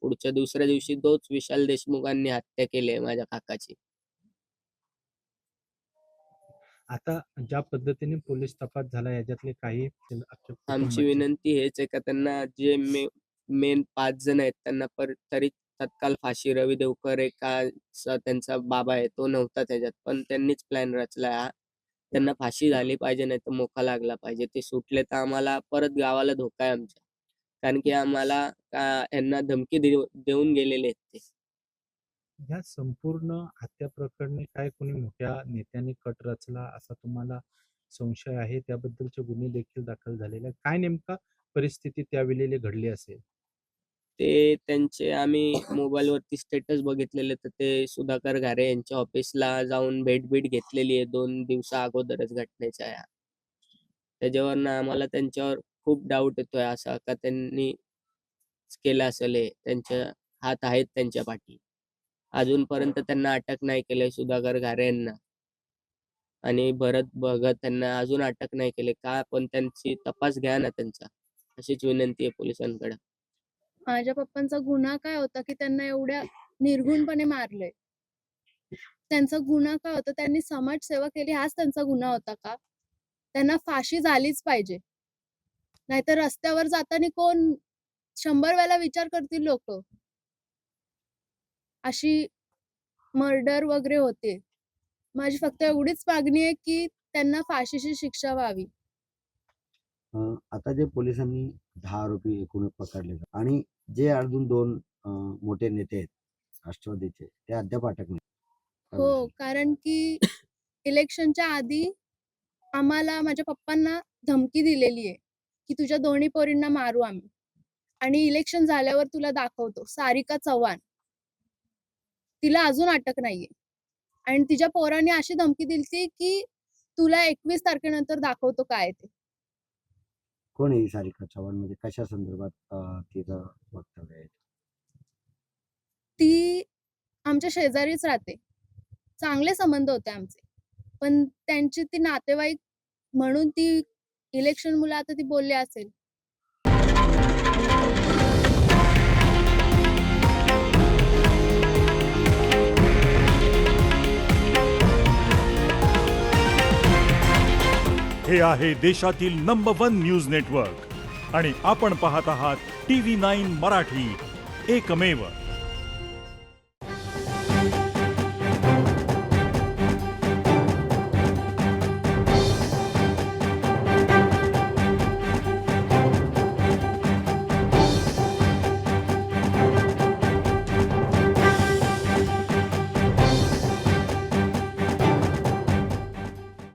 पुढच्या दुसऱ्या दिवशी तोच विशाल देशमुखांनी हत्या केली आहे माझ्या काकाची. आता ज्या पद्धतीने पोलीस तपास झाला याच्यातले काही अख्ख्या आमची कुटुंबाचे विनंती हेच आहे का त्यांना जे मेन 5 जण आहेत त्यांना तरी तत्काल फाशी. रवी देवकर एक त्यांचा बाबा आहे, तो नव्हता त्याच्यात, पण त्यांनीच प्लॅन रचला हा. त्यांना फाशी झाली पाहिजे, नाही तर मोका लागला पाहिजे. ते सुटले तर आम्हाला परत गावाला धोका आहे आमच्या. कारण की आम्हाला यांना धमकी देऊन गेलेले आहेत ते. या संपूर्ण हत्या प्रकरणी काय कोणी मोठ्या नेत्यांनी कट रचला असा तुम्हाला संशय आहे? त्याबद्दलचे गुन्हे देखील दाखल झालेले आहेत. काय नेमका परिस्थिती त्यावेळेला घडली असेल? ते त्यांचे आम्ही मोबाईलवरती स्टेटस बघितलेले, तर ते सुधाकर घारे यांच्या ऑफिसला जाऊन भेट घेतलेली आहे 2 दिवसा अगोदरच घटनेच्या या. त्याच्यावरनं आम्हाला त्यांच्यावर खूप डाऊट येतोय असा का त्यांनी केलं असेल हे. त्यांचे हात आहेत त्यांच्या पाठी. अजूनपर्यंत त्यांना अटक नाही केलंय सुधाकर घारे यांना. आणि भरत भगत यांना अजून अटक नाही केली का? पण त्यांची तपास घ्या ना त्यांचा. अशीच विनंती आहे पोलिसांकडे. माझ्या पप्पांचा गुन्हा काय होता की त्यांना एवढ्या निर्घृणपणे मारलंय? त्यांचा गुन्हा काय होता? त्यांनी समाजसेवा केली, हाच त्यांचा गुन्हा होता का? त्यांना फाशी झालीच पाहिजे. नाहीतर रस्त्यावर जाताना कोण 100 वेळा विचार करतील लोक. अशी मर्डर वगैरे होते. माझी फक्त एवढीच मागणी आहे की त्यांना फाशीची शिक्षा व्हावी. आता जे पोलिसांनी 10 आरोपी एकूण पकडले आणि जे अजून 2 मोठे नेते आहेत राष्ट्रवादीचे, ते अद्याप अटक नाही. हो, कारण की इलेक्शनच्या आधी आम्हाला, माझ्या पप्पांना धमकी दिलेली आहे की तुझ्या दोन्ही पोरींना मारू आम्ही आणि इलेक्शन झाल्यावर तुला दाखवतो. सारिका चव्हाण, तिला अजून अटक नाहीये आणि तिच्या पोरांनी अशी धमकी दिलती की तुला 21 तारखेनंतर दाखवतो काय ते. कोण आहे सारिका चव्हाण? म्हणजे कशा संदर्भात तिचं वक्तव्य आहे? ती आमच्या शेजारीच राहते. चांगले संबंध होते आमचे. पण त्यांची ती नातेवाईक म्हणून ती इलेक्शन मुळे आता ती बोलली असेल. हे आहे देशातील नंबर 1 न्यूज नेटवर्क आणि आपण पाहत आहात TV9 मराठी, एकमेव.